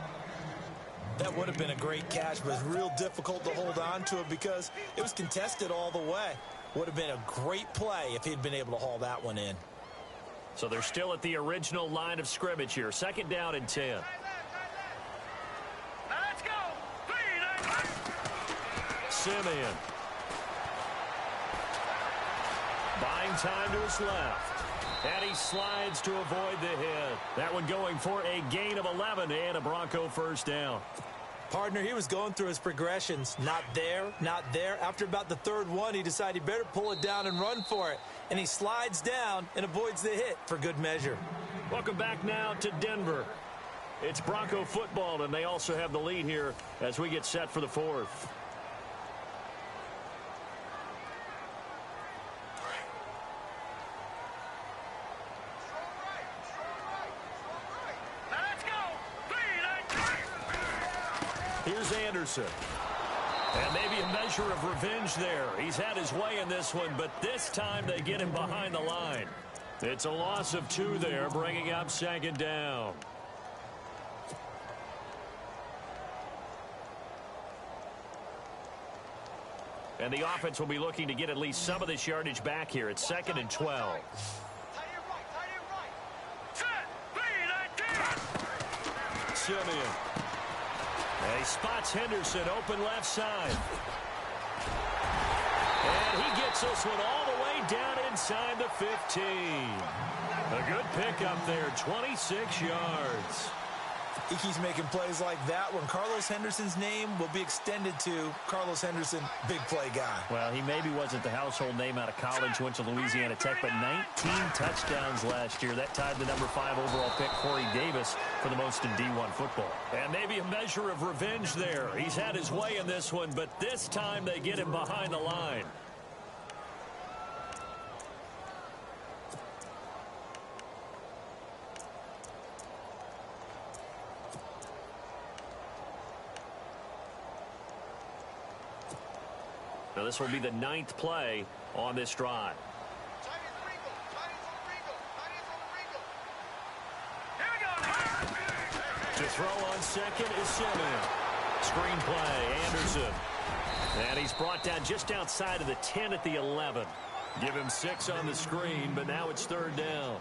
That would have been a great catch, but it's real difficult to hold on to it because it was contested all the way. Would have been a great play if he'd been able to haul that one in. So they're still at the original line of scrimmage here. Second down and 10. Now let's go. Simeon. Buying time to his left. And he slides to avoid the hit. That one going for a gain of 11 and a Bronco first down. Partner, he was going through his progressions. Not there, not there. After about the third one, he decided he better pull it down and run for it. And he slides down and avoids the hit for good measure. Welcome back now to Denver. It's Bronco football, and they also have the lead here as we get set for the fourth. Here's Anderson. And maybe a measure of revenge there. He's had his way in this one, but this time they get him behind the line. It's a loss of 2 there, bringing up second down. And the offense will be looking to get at least some of this yardage back here. It's 2nd and 12. Simeon. And he spots Henderson open left side. And he gets this one all the way down inside the 15. A good pickup there, 26 yards. He keeps making plays like that when Carlos Henderson's name will be extended to Carlos Henderson, big play guy. Well, he maybe wasn't the household name out of college, went to Louisiana Tech, but 19 touchdowns last year. That tied the number 5 overall pick, Corey Davis, for the most in D1 football. And maybe a measure of revenge there. He's had his way in this one, but this time they get him behind the line. Now this will be the 9th play on this drive. Just throw on second is Simeon. Screen play, Anderson. And he's brought down just outside of the 10 at the 11. Give him 6 on the screen, but now it's third down.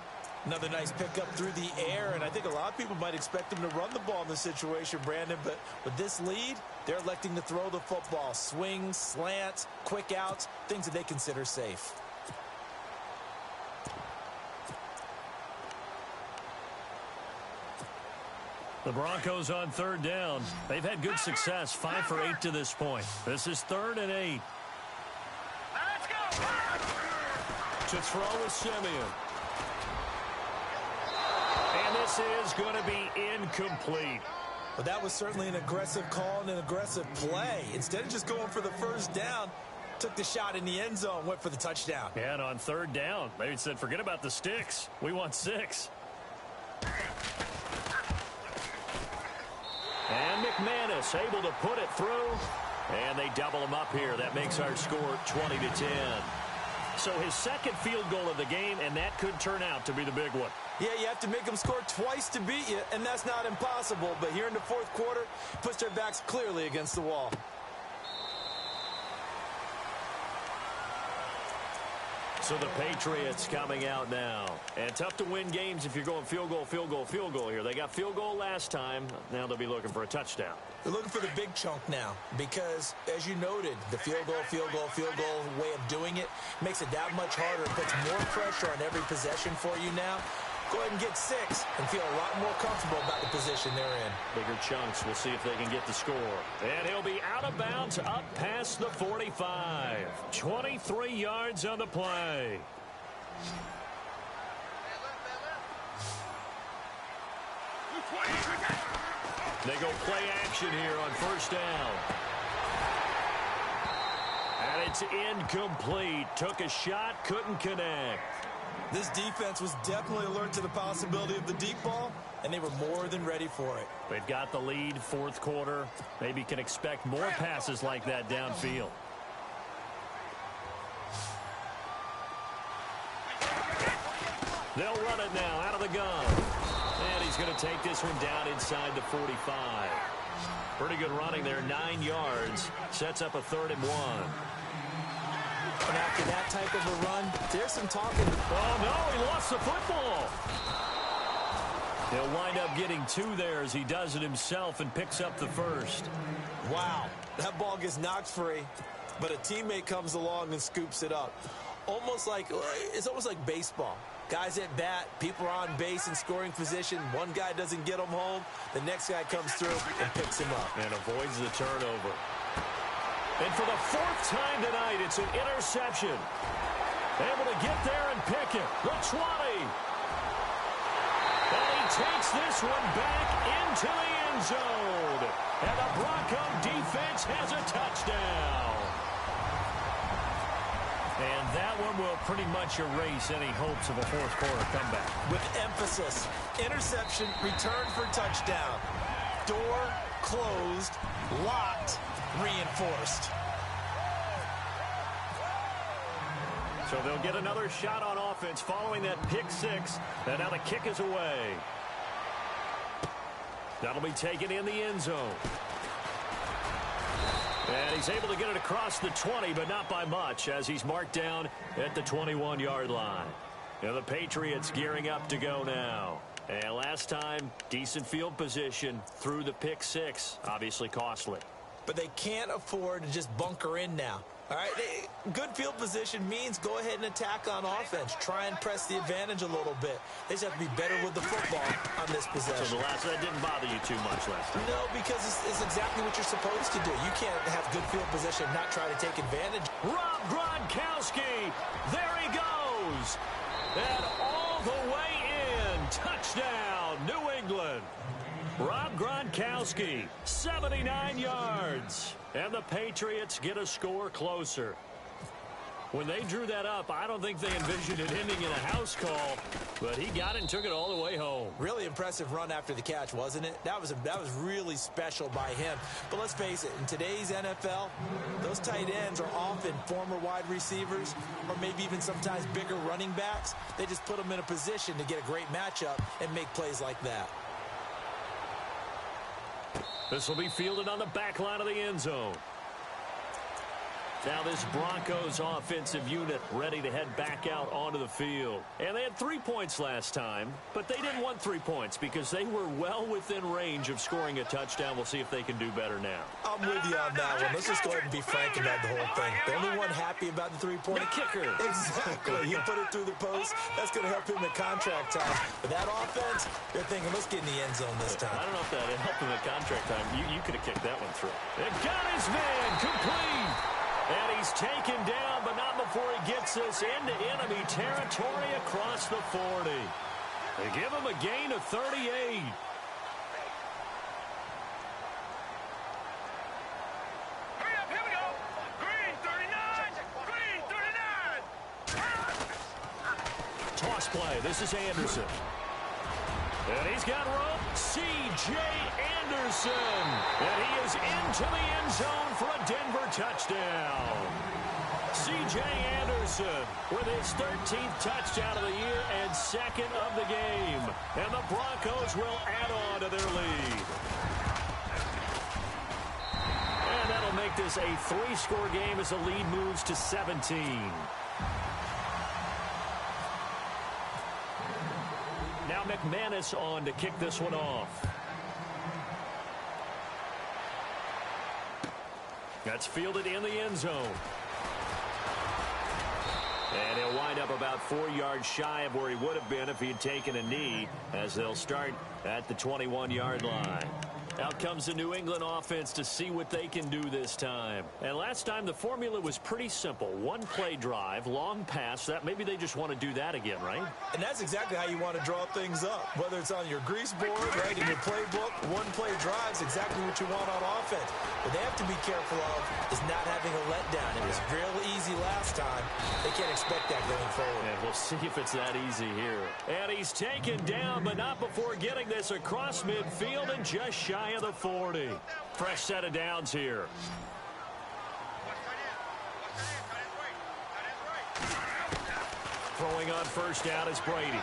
Another nice pickup through the air, and I think a lot of people might expect him to run the ball in this situation, Brandon, but with this lead, they're electing to throw the football. Swings, slants, quick outs, things that they consider safe. The Broncos on third down. They've had good success, 5 for 8 to this point. This is 3rd and 8. Let's go! To throw is Simeon. And this is going to be incomplete. But that was certainly an aggressive call and an aggressive play. Instead of just going for the first down, took the shot in the end zone, went for the touchdown. And on third down, they said, forget about the sticks. We want 6. And McManus able to put it through. And they double him up here. That makes our score 20-10. So his second field goal of the game, and that could turn out to be the big one. Yeah, you have to make them score twice to beat you, and that's not impossible. But here in the fourth quarter, puts their backs clearly against the wall. So the Patriots coming out now. And tough to win games if you're going field goal, field goal, field goal here. They got field goal last time. Now they'll be looking for a touchdown. They're looking for the big chunk now because, as you noted, the field goal way of doing it makes it that much harder. It puts more pressure on every possession for you now. Go ahead and get 6 and feel a lot more comfortable about the position they're in. Bigger chunks. We'll see if they can get the score. And he'll be out of bounds up past the 45. 23 yards on the play. They go play action here on first down. And it's incomplete. Took a shot, couldn't connect. This defense was definitely alert to the possibility of the deep ball, and they were more than ready for it. They've got the lead, fourth quarter. Maybe can expect more passes like that downfield. They'll run it now out of the gun. And he's going to take this one down inside the 45. Pretty good running there, 9 yards. Sets up a 3rd and 1. And after that type of a run, there's some talking. Oh, no, he lost the football. He'll wind up getting 2 there as he does it himself and picks up the first. Wow, that ball gets knocked free, but a teammate comes along and scoops it up. It's almost like baseball. Guys at bat, people are on base in scoring position. One guy doesn't get them home. The next guy comes through and picks him up. And avoids the turnover. And for the 4th time tonight, it's an interception. Able to get there and pick it. The 20. And he takes this one back into the end zone. And the Bronco defense has a touchdown. And that one will pretty much erase any hopes of a fourth quarter comeback. With emphasis, interception, return for touchdown. Door closed, locked, reinforced. So they'll get another shot on offense following that pick 6. And now the kick is away. That'll be taken in the end zone. And he's able to get it across the 20, but not by much, as he's marked down at the 21-yard line. And the Patriots gearing up to go now. And last time, decent field position through the pick 6. Obviously costly. But they can't afford to just bunker in now. All right, good field position means go ahead and attack on offense. Try and press the advantage a little bit. They just have to be better with the football on this possession. So that didn't bother you too much last time? No, because it's exactly what you're supposed to do. You can't have good field position and not try to take advantage. Rob Gronkowski, there he goes. And all the way in. Touchdown, New England. Rob Gronkowski, 79 yards. And the Patriots get a score closer. When they drew that up, I don't think they envisioned it ending in a house call, but he got it and took it all the way home. Really impressive run after the catch, wasn't it? That was really special by him. But let's face it, in today's NFL, those tight ends are often former wide receivers or maybe even sometimes bigger running backs. They just put them in a position to get a great matchup and make plays like that. This will be fielded on the back line of the end zone. Now this Broncos offensive unit ready to head back out onto the field. And they had 3 points last time, but they didn't want 3 points because they were well within range of scoring a touchdown. We'll see if they can do better now. I'm with you on that one. Let's just go ahead and be frank about the whole thing. The only one happy about the three-point kicker. Exactly. He put it through the post. That's going to help him at contract time. But that offense, they're thinking, let's get in the end zone this time. I don't know if that helped him at contract time. You could have kicked that one through. It got his man complete. And he's taken down, but not before he gets us into enemy territory across the 40. They give him a gain of 38. Hurry up, here we go. Green 39. Green 39. Toss play. This is Anderson. And he's got rope. C.J. Anderson. And he is into the end zone for a Denver touchdown. C.J. Anderson with his 13th touchdown of the year and second of the game. And the Broncos will add on to their lead. And that'll make this a 3-score game as the lead moves to 17. Now McManus on to kick this one off. That's fielded in the end zone. And he'll wind up about 4 yards shy of where he would have been if he had taken a knee, as they'll start at the 21-yard line. Out comes the New England offense to see what they can do this time. And last time the formula was pretty simple. One-play drive, long pass. That maybe they just want to do that again, right? And that's exactly how you want to draw things up. Whether it's on your grease board, right, in your playbook, one-play drive is exactly what you want on offense. What they have to be careful of is not having a letdown. It was real easy last time. They can't expect that going forward. And we'll see if it's that easy here. And he's taken down, but not before getting this across midfield and just shy of the 40. Fresh set of downs here. Throwing on first down is Brady.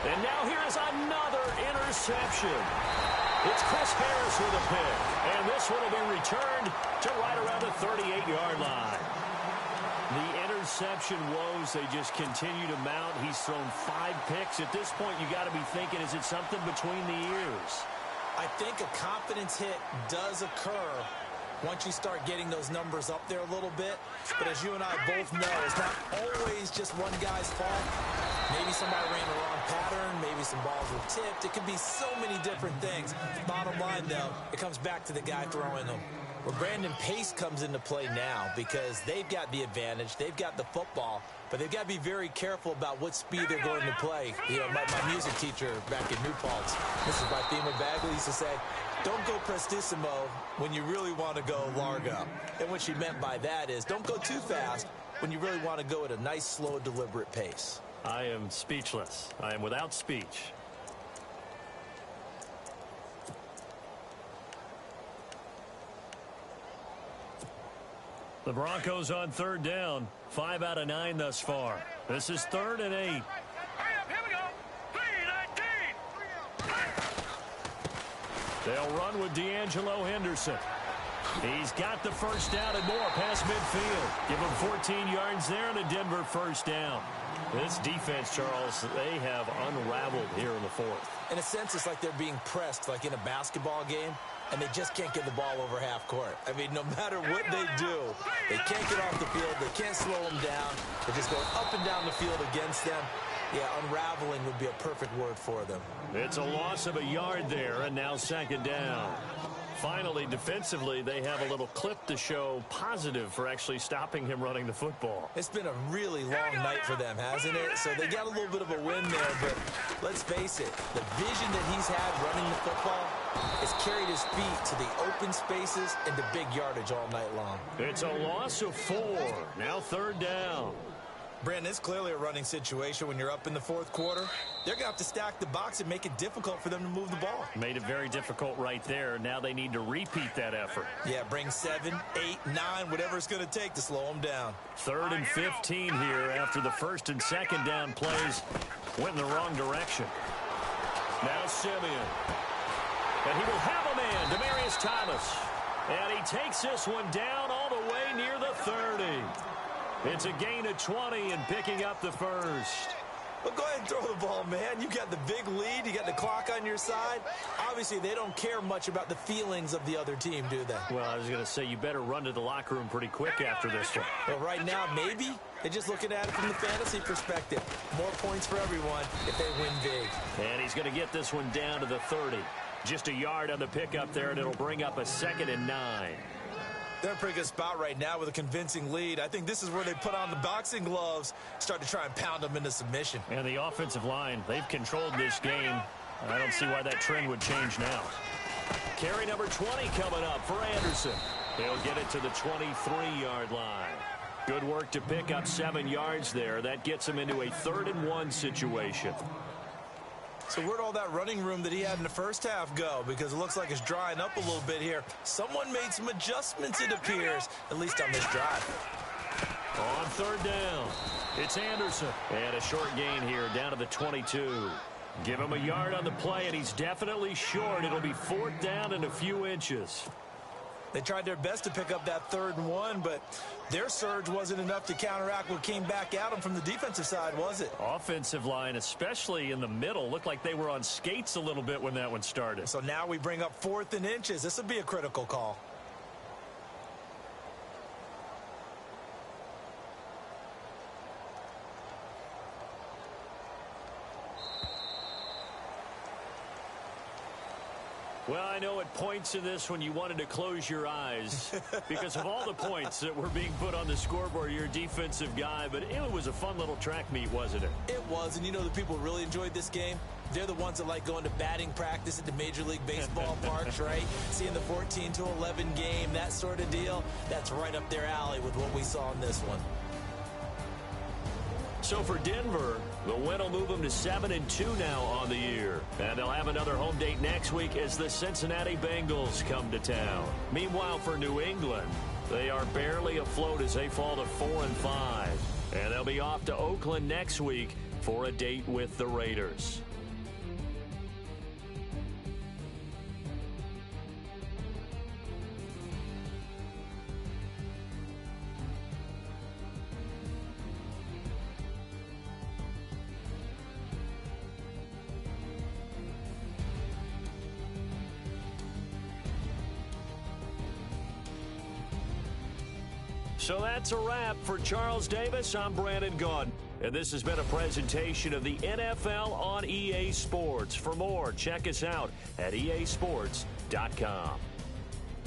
And now here is another interception. It's Chris Harris with a pick. And this one will be returned to right around the 38-yard line. The interception woes, they just continue to mount. He's thrown 5 picks. At this point, you got to be thinking, is it something between the ears? I think a confidence hit does occur once you start getting those numbers up there a little bit. But as you and I both know, it's not always just one guy's fault. Maybe somebody ran the wrong pattern. Maybe some balls were tipped. It could be so many different things. Bottom line, though, it comes back to the guy throwing them. Well, Brandon Pace comes into play now because they've got the advantage. They've got the football, but they've got to be very careful about what speed they're going to play. You know, my music teacher back in New Paltz, Mrs. Bifema Bagley, used to say, don't go prestissimo when you really want to go largo. And what she meant by that is don't go too fast when you really want to go at a nice, slow, deliberate pace. I am speechless. I am without speech. The Broncos on third down. 5 out of 9 thus far. This is 3rd and 8. Hurry up, here we go. 3-19. They'll run with D'Angelo Henderson. He's got the first down and more past midfield. Give him 14 yards there and a Denver first down. This defense, Charles, they have unraveled here in the 4th. In a sense, it's like they're being pressed like in a basketball game, and they just can't get the ball over half court. I mean, no matter what they do, they can't get off the field. They can't slow them down. They're just going up and down the field against them. Yeah, unraveling would be a perfect word for them. It's a loss of a yard there, and now 2nd down. Finally, defensively, they have a little clip to show positive for actually stopping him running the football. It's been a really long night for them, hasn't it? So they got a little bit of a win there, but let's face it, the vision that he's had running the football has carried his feet to the open spaces and the big yardage all night long. It's a loss of 4. Now 3rd down. Brandon, it's clearly a running situation when you're up in the 4th quarter. They're going to have to stack the box and make it difficult for them to move the ball. Made it very difficult right there. Now they need to repeat that effort. Yeah, bring 7, 8, 9, whatever it's going to take to slow them down. 3rd and 15 here after the 1st and 2nd down plays went in the wrong direction. Now Simeon. And he will have a man, Demaryius Thomas. And he takes this one down all the way near the 30. It's a gain of 20 and picking up the first. Well, go ahead and throw the ball, man. You got the big lead. You got the clock on your side. Obviously, they don't care much about the feelings of the other team, do they? Well, I was going to say you better run to the locker room pretty quick after this one. Well, right now, maybe. They're just looking at it from the fantasy perspective. More points for everyone if they win big. And he's going to get this one down to the 30. Just a yard on the pickup there, and it'll bring up a 2nd and 9. They're in a pretty good spot right now with a convincing lead. I think this is where they put on the boxing gloves, start to try and pound them into submission. And the offensive line, they've controlled this game. I don't see why that trend would change now. Carry number 20 coming up for Anderson. He'll get it to the 23-yard line. Good work to pick up 7 yards there. That gets him into a 3rd and 1 situation. So where'd all that running room that he had in the first half go? Because it looks like it's drying up a little bit here. Someone made some adjustments, it appears, at least on this drive. On 3rd down, it's Anderson. And a short gain here down to the 22. Give him a yard on the play, and he's definitely short. It'll be 4th down and a few inches. They tried their best to pick up that 3rd and 1, but their surge wasn't enough to counteract what came back at them from the defensive side, was it? Offensive line, especially in the middle, looked like they were on skates a little bit when that one started. So now we bring up 4th and inches. This would be a critical call. Well, I know at points in this when you wanted to close your eyes because of all the points that were being put on the scoreboard. You're a defensive guy, but it was a fun little track meet, wasn't it? It was, and you know the people who really enjoyed this game? They're the ones that like going to batting practice at the Major League Baseball parks, right? Seeing the 14-11 game, that sort of deal. That's right up their alley with what we saw in this one. So for Denver, the win will move them to 7-2 now on the year. And they'll have another home date next week as the Cincinnati Bengals come to town. Meanwhile, for New England, they are barely afloat as they fall to 4-5. And they'll be off to Oakland next week for a date with the Raiders. So that's a wrap. For Charles Davis, I'm Brandon Gaudin. And this has been a presentation of the NFL on EA Sports. For more, check us out at easports.com.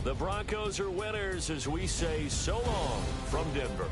The Broncos are winners as we say so long from Denver.